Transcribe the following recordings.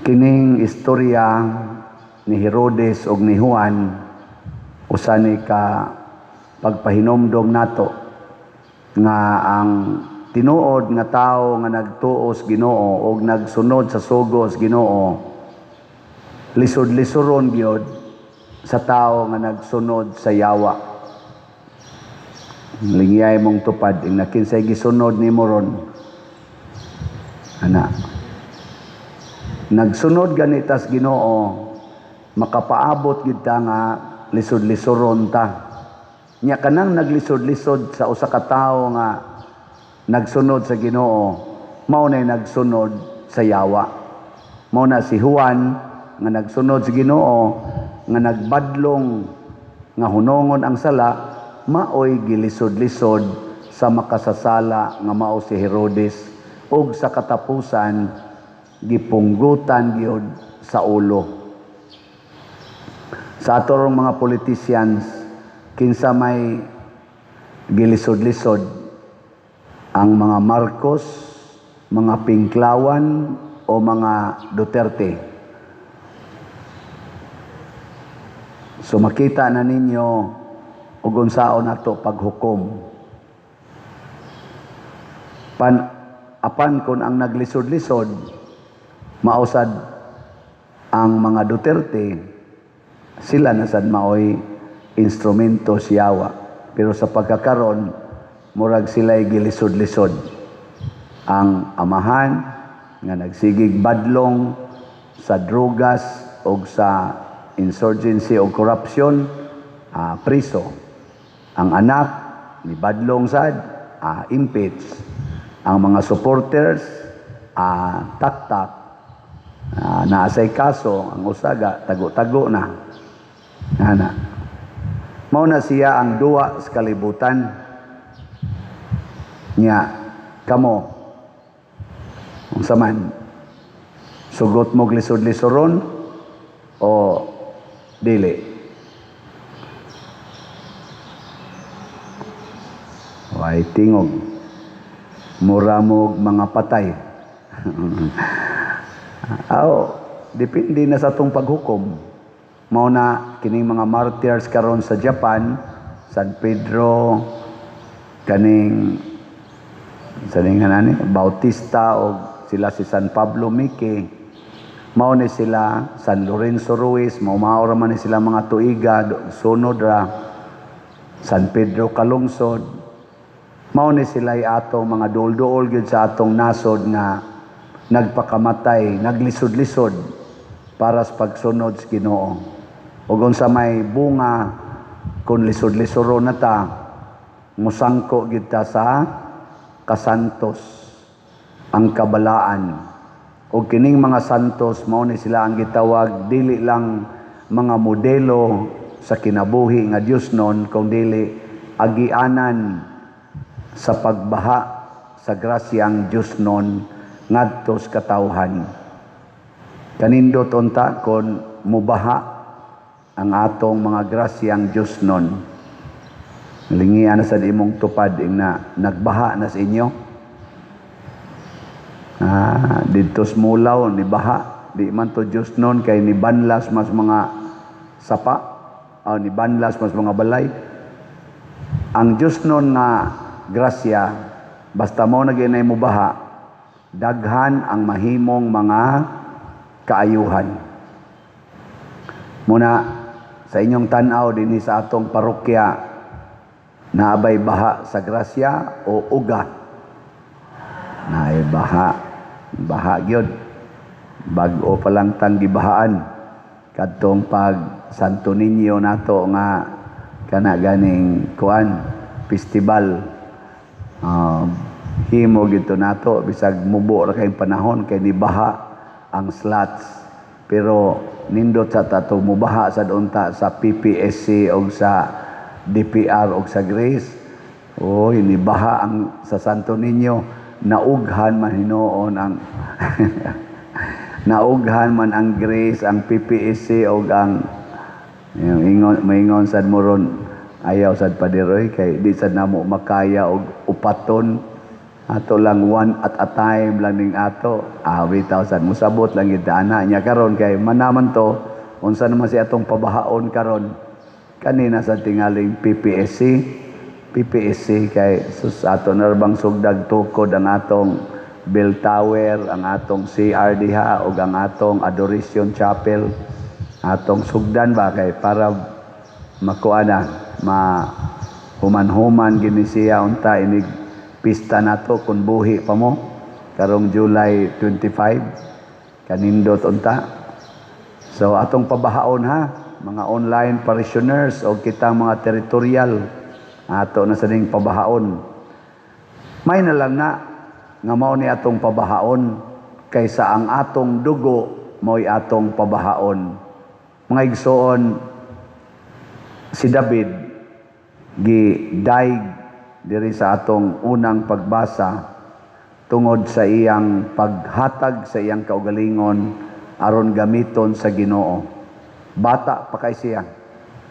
Kining istorya ni Herodes ug ni Juan usa ni ka pagpahinomdom nato nga ang tinuod nga tawo nga nagtuos Ginoo ug nagsunod sa sugos Ginoo lisod-lisoron gyud sa tawo nga nagsunod sa yawa. Lingyay mong tupad ing nakinsay gisunod nimo ron ana. Nagsunod ganitas Ginoo makapaabot gid ta nga lisod-lisoron ta. Nya kanang naglisod-lisod sa usa ka tawo nga nagsunod sa Ginoo mao nay nagsunod sa yawa. Mao na si Juan nga nagsunod sa Ginoo nga nagbadlong nga hunongon ang sala maoy gilisod-lisod sa makasasala nga mao si Herodes ug sa katapusan gipunggutan gyud sa ulo. Sa atorong mga politicians kinsa may gilisod-lisod ang mga Marcos, mga Pinklawan o mga Duterte. So makita na ninyo ug unsaon nato paghukom. Apan kun ang naglisod-lisod mausad ang mga Duterte, sila na sad maoy instrumento siyawa. Pero sa pagkakaron, murag sila'y gilisod-lisod. Ang amahan nga nagsigig badlong sa drugas o sa insurgency o corruption, priso. Ang anak, ni badlong sad, impeach. Ang mga supporters, taktak. Naasay kaso, ang usaga, tago-tago na. Ana. Mao na siya ang duwa sa kalibutan niya. Kamo, unsa man, sugot mo lisod-lisoron o dili? Way tingog. Mura mo mga patay. Depende na sa tong paghukom. Mao na kining mga martyrs karon sa Japan, San Pedro, kaning Bautista o sila si San Pablo Miki, mao ni sila San Lorenzo Ruiz, mao man ni sila mga tuiga sunod ra San Pedro Calungsod, mao ni sila ato mga duol-duol gyud sa atong nasod nga nagpakamatay, naglisod-lisod para sa pagsunod sa Ginoo. Ug unsa may bunga kun lisod-lisoron na ta, musangko gid ta sa kasantos, ang kabalaan. Ug kining mga santos mao ni sila ang gitawag dili lang mga modelo sa kinabuhi nga Dios non, kundi agianan sa pagbaha sa grasyang Dios non ngadto sa katawhan. Kanindot unta kon mubaha ang atong mga grasyang Dios non. Lingian na sa imong tupad na nagbaha na sa inyo. Dito smulaw ni baha, di man to Dios non kay ni banlas mas mga sapa o ni banlas mas mga balay. Ang Dios non nga grasya basta mo na ginay mo baha, daghan ang mahimong mga kaayuhan. Muna sa inyong tanaw dinhi sa atong parokya, naabay baha sa grasya o uga? Naay baha gyud. Bag-o pa lang tang gibahaan kadtong pag Santo Niño nato nga kana ganing kuan festival. Himo gito nato bisag mubo ra kay panahon kay ni baha ang slots. Pero nindot sa tato mubaha sa unta sa PPSC o sa DPR o sa Grace. Ni baha ang sa Santo Niño, naughan man hinoon ang naughan man ang Grace, ang PPSC o ang maingon sad moron ayaw sad padiroy kay di sad namo makaya og upaton Ato lang one at a time lang ning ato. Bitaw sad musabot lang gid ana nya karon kay manaman to unsa naman si atong pabahaon karon. Kanina sa tingaling PPSC kay sus ato na bang sugdag tukod ang atong bell tower, ang atong CR diha ug ang atong adoration chapel. Atong sugdan ba kay para makuana human-human gini siya unta inig pista nato kung buhi pa mo karong July 25 kanindot unta. So atong pabahaon ha mga online parishioners o kitang mga territorial ato na sa ning pabahaon. May na lang na nga mao ni atong pabahaon kaysa ang atong dugo mo'y atong pabahaon. Mga igsoon, si David gidaig diri sa atong unang pagbasa tungod sa iyang paghatag sa iyang kaugalingon aron gamiton sa Ginoo. Bata pa kay siya.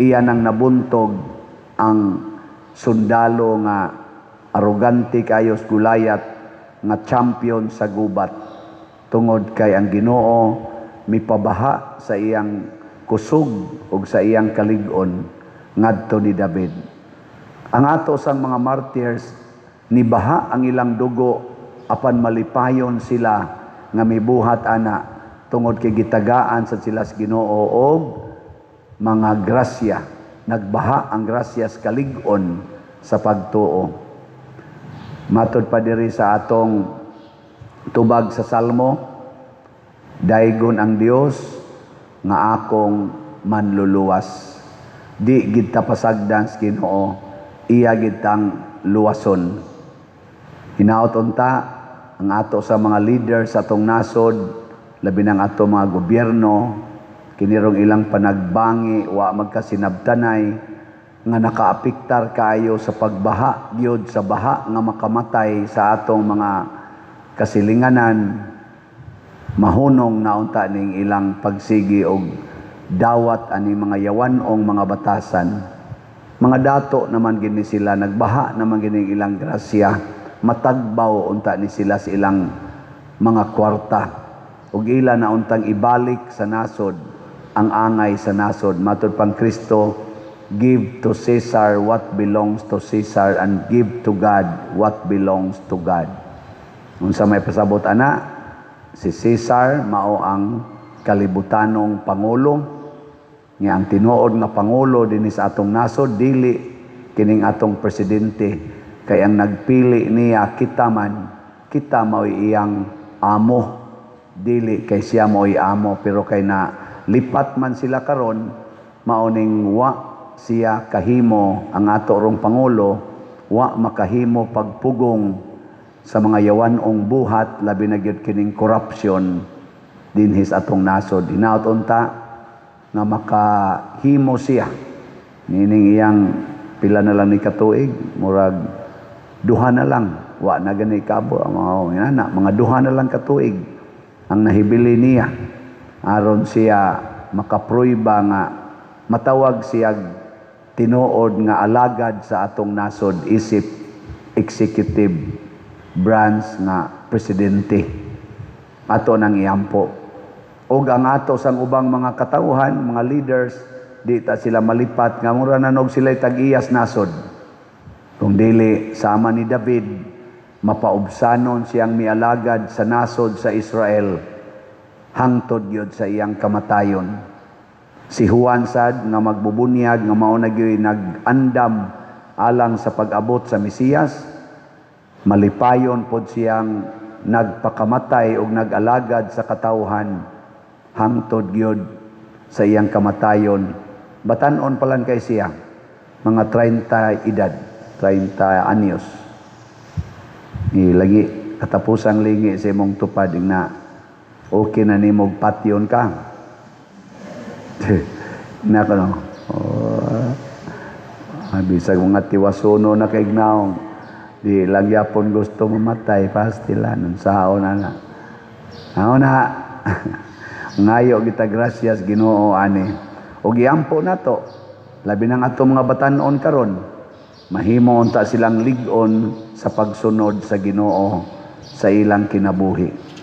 Iya nang nabuntog ang sundalo nga arogante kayos Gulayat nga champion sa gubat tungod kay ang Ginoo mipabaha sa iyang kusog ug sa iyang kalig-on ngadto ni David. Ang ato sang mga martyrs nibaha ang ilang dugo apan malipayon sila nga mibuhat ana tungod kay gitagaan sa sila sa Ginoo og mga grasya. Nagbaha ang grasya sa kalig-on sa pagtuo. Matod pa diri sa atong tubag sa Salmo, daygon ang Dios nga akong manluluwas. Di gid ta pasagdan sa Ginoo, iya gid tang luwason. Hinaot unta ang ato sa mga leader sa atong nasod, labi ng ato mga gobyerno, kinirong ilang panagbangi wa magkasinabtanay nga nakaapiktar kayo sa pagbaha gyud sa baha nga makamatay sa atong mga kasilinganan. Mahunong na unta ning ilang pagsigi og dawat ani mga yawanong mga batasan. Mga dato naman gini sila nagbaha naman gini ilang grasya, matagbaw unta ni sila sa ilang mga kwarta ug ila na untang ibalik sa nasod ang angay sa nasod. Matud pang Kristo, give to Caesar what belongs to Caesar and give to God what belongs to God. Unsa may pasabot ana, si Caesar mao ang kalibutanong pangulo, nga ang tinuod nga pangulo dinhi sa atong nasod dili kining atong presidente, kay ang nagpili niya kita man, kita mao'y iyang amo, dili kay siya mao'y amo. Pero kay na lipat man sila karon, maoning wa siya kahimo ang ato rong pangulo, wa makahimo pagpugong sa mga yawanong buhat, labi na gyud kining corruption dinhi sa atong nasod. Hinaot unta nga makahimo siya nining iyang pila na lang ni katuig, murag duha na lang, wa na gani kabo mga duha na lang katuig ang nahibili niya aron siya makapruiba nga matawag siya tinuod nga alagad sa atong nasod isip executive branch nga presidente. Ato nang iampo. Og ang ato sang ubang mga katauhan, mga leaders, di ta sila malipat nga mura nanog sila tag-iyas nasod. Kung dili sama ni David, mapaubsanon siyang mialagad sa nasod sa Israel hangtod gyud sa iyang kamatayon. Si Juan sad nga magbubunyag nga mao na gyud nag-andam alang sa pag-abot sa Mesiyas, malipayon pod siyang nagpakamatay og nag-alagad sa katawhan hangtod gyud sa iyang kamatayon. Batan-on pa lang kay siya, mga 30 edad, 30 anyos. Lagi katapusang lingi sa imong tupad na okay na nimog patyon ka. Na ko no. Bisag mga tiwasuno na kay gnaong. Di lagyapon gusto mamatay pastilan unsaon ana. Na. Ngayo kita gracias Ginoo ani. Og iampo nato labi nang ato mga batan-on karon mahimo unta silang lig-on sa pagsunod sa Ginoo sa ilang kinabuhi.